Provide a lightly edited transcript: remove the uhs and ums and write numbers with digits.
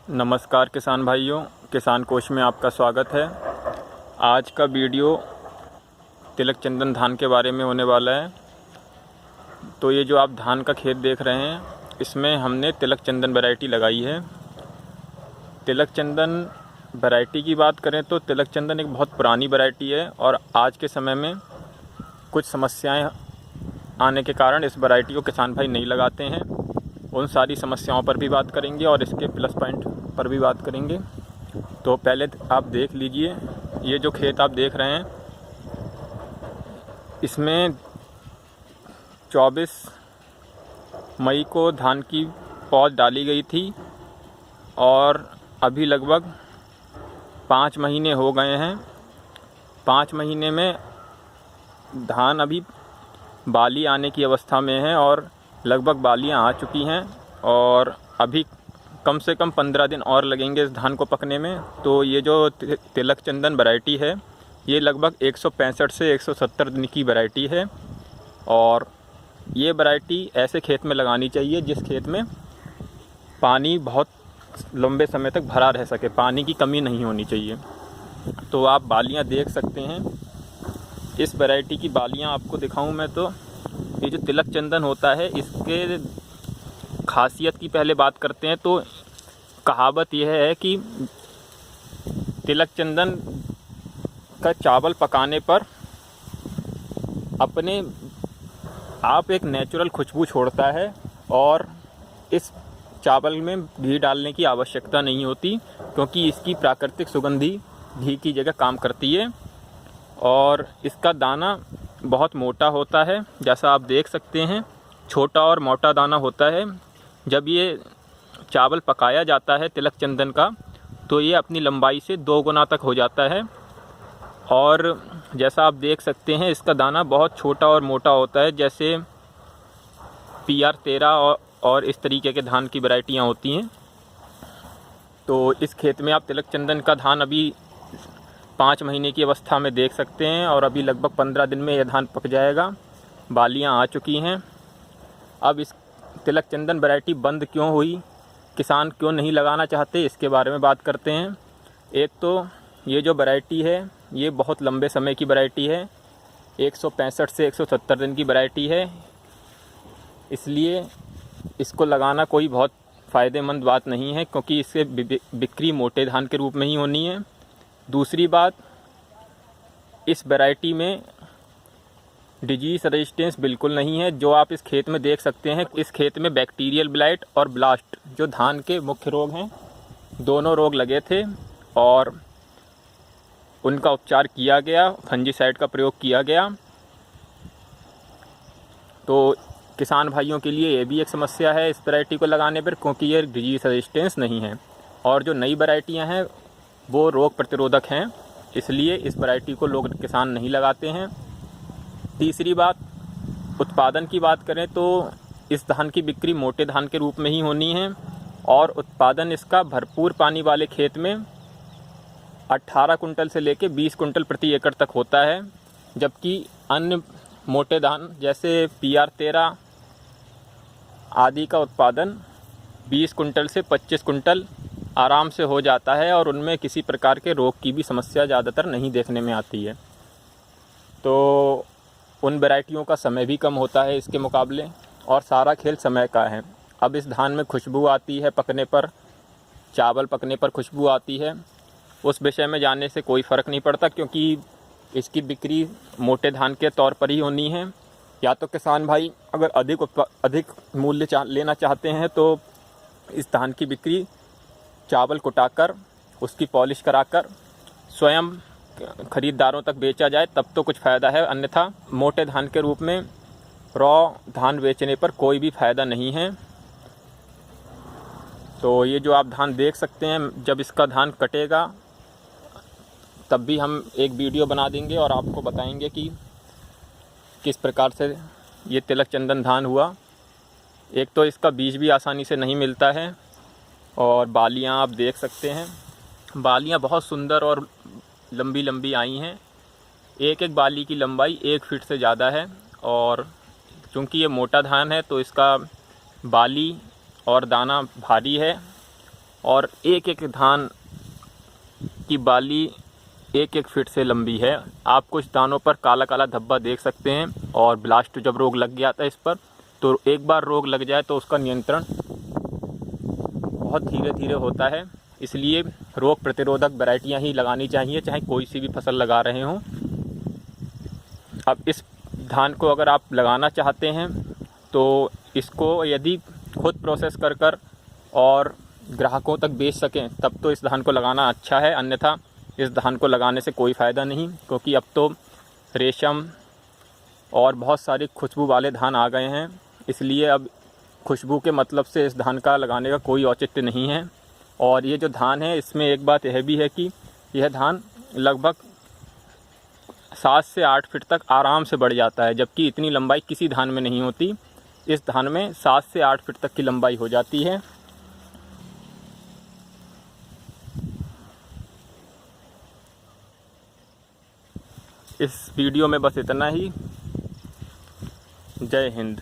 नमस्कार किसान भाइयों, किसान कोश में आपका स्वागत है। आज का वीडियो तिलक चंदन धान के बारे में होने वाला है। तो ये जो आप धान का खेत देख रहे हैं, इसमें हमने तिलक चंदन वैरायटी लगाई है। तिलक चंदन वैरायटी की बात करें तो तिलक चंदन एक बहुत पुरानी वैरायटी है और आज के समय में कुछ समस्याएं आने के कारण इस वैरायटी को किसान भाई नहीं लगाते हैं। उन सारी समस्याओं पर भी बात करेंगे और इसके प्लस पॉइंट पर भी बात करेंगे। तो पहले आप देख लीजिए, ये जो खेत आप देख रहे हैं, इसमें 24 मई को धान की पौध डाली गई थी और अभी लगभग 5 महीने हो गए हैं। 5 महीने में धान अभी बाली आने की अवस्था में है और लगभग बालियां आ चुकी हैं और अभी कम से कम 15 दिन और लगेंगे इस धान को पकने में। तो ये जो तिलक चंदन वैरायटी है, ये लगभग 165 से 170 दिन की वैरायटी है और ये वैरायटी ऐसे खेत में लगानी चाहिए जिस खेत में पानी बहुत लंबे समय तक भरा रह सके, पानी की कमी नहीं होनी चाहिए। तो आप बालियां देख सकते हैं, इस वैरायटी की बालियां आपको दिखाऊं मैं तो ये जो तिलक चंदन होता है, इसके खासियत की पहले बात करते हैं। तो कहावत यह है कि तिलक चंदन का चावल पकाने पर अपने आप एक नेचुरल खुशबू छोड़ता है और इस चावल में घी डालने की आवश्यकता नहीं होती, क्योंकि इसकी प्राकृतिक सुगंधी घी की जगह काम करती है। और इसका दाना बहुत मोटा होता है, जैसा आप देख सकते हैं, छोटा और मोटा दाना होता है। जब ये चावल पकाया जाता है तिलक चंदन का, तो ये अपनी लंबाई से 2 गुना तक हो जाता है। और जैसा आप देख सकते हैं, इसका दाना बहुत छोटा और मोटा होता है, जैसे PR 13 और इस तरीके के धान की वैरायटियाँ होती हैं। तो इस खेत में आप तिलक चंदन का धान अभी 5 महीने की अवस्था में देख सकते हैं और अभी लगभग 15 दिन में यह धान पक जाएगा। बालियां आ चुकी हैं। अब इस तिलक चंदन वैरायटी बंद क्यों हुई, किसान क्यों नहीं लगाना चाहते, इसके बारे में बात करते हैं। एक तो ये जो वैरायटी है, ये बहुत लंबे समय की वैरायटी है, 165 से 170 दिन की वैरायटी है, इसलिए इसको लगाना कोई बहुत फ़ायदेमंद बात नहीं है, क्योंकि इससे बिक्री मोटे धान के रूप में ही होनी है। दूसरी बात, इस वैरायटी में डिजीज़ रेजिस्टेंस बिल्कुल नहीं है। जो आप इस खेत में देख सकते हैं, इस खेत में बैक्टीरियल ब्लाइट और ब्लास्ट, जो धान के मुख्य रोग हैं, दोनों रोग लगे थे और उनका उपचार किया गया, फंजीसाइड का प्रयोग किया गया। तो किसान भाइयों के लिए ये भी एक समस्या है इस वैरायटी को लगाने पर, क्योंकि ये डिजीज़ रेजिस्टेंस नहीं है। और जो नई वैरायटियाँ हैं वो रोग प्रतिरोधक हैं, इसलिए इस वैरायटी को लोग किसान नहीं लगाते हैं। तीसरी बात, उत्पादन की बात करें तो इस धान की बिक्री मोटे धान के रूप में ही होनी है और उत्पादन इसका भरपूर पानी वाले खेत में 18 कुंटल से लेकर 20 कुंटल प्रति एकड़ तक होता है, जबकि अन्य मोटे धान जैसे PR 13 आदि का उत्पादन 20 कुंटल से 25 कुंटल आराम से हो जाता है और उनमें किसी प्रकार के रोग की भी समस्या ज़्यादातर नहीं देखने में आती है। तो उन वैरायटियों का समय भी कम होता है इसके मुकाबले और सारा खेल समय का है। अब इस धान में खुशबू आती है पकने पर, चावल पकने पर खुशबू आती है, उस विषय में जाने से कोई फ़र्क नहीं पड़ता, क्योंकि इसकी बिक्री मोटे धान के तौर पर ही होनी है। या तो किसान भाई अगर अधिक मूल्य लेना चाहते हैं तो इस धान की बिक्री चावल कुटाकर, उसकी पॉलिश कराकर स्वयं खरीदारों तक बेचा जाए, तब तो कुछ फ़ायदा है, अन्यथा मोटे धान के रूप में रॉ धान बेचने पर कोई भी फ़ायदा नहीं है। तो ये जो आप धान देख सकते हैं, जब इसका धान कटेगा तब भी हम एक वीडियो बना देंगे और आपको बताएंगे कि किस प्रकार से ये तिलक चंदन धान हुआ। एक तो इसका बीज भी आसानी से नहीं मिलता है और बालियां आप देख सकते हैं, बालियां बहुत सुंदर और लंबी लंबी आई हैं। एक एक बाली की लंबाई 1 फीट से ज़्यादा है और चूँकि ये मोटा धान है तो इसका बाली और दाना भारी है और एक एक धान की बाली 1-1 फीट से लंबी है। आप कुछ दानों पर काला काला धब्बा देख सकते हैं। और ब्लास्ट जब रोग लग गया था इस पर, तो एक बार रोग लग जाए तो उसका नियंत्रण बहुत धीरे धीरे होता है। इसलिए रोग प्रतिरोधक वैरायटियाँ ही लगानी चाहिए, चाहे कोई सी भी फसल लगा रहे हों। अब इस धान को अगर आप लगाना चाहते हैं तो इसको यदि खुद प्रोसेस कर और ग्राहकों तक बेच सकें तब तो इस धान को लगाना अच्छा है, अन्यथा इस धान को लगाने से कोई फ़ायदा नहीं। क्योंकि अब तो रेशम और बहुत सारे खुशबू वाले धान आ गए हैं, इसलिए अब खुशबू के मतलब से इस धान का लगाने का कोई औचित्य नहीं है। और ये जो धान है इसमें एक बात यह भी है कि यह धान लगभग 7 से 8 फीट तक आराम से बढ़ जाता है, जबकि इतनी लंबाई किसी धान में नहीं होती। इस धान में 7 से 8 फीट तक की लंबाई हो जाती है। इस वीडियो में बस इतना ही। जय हिंद।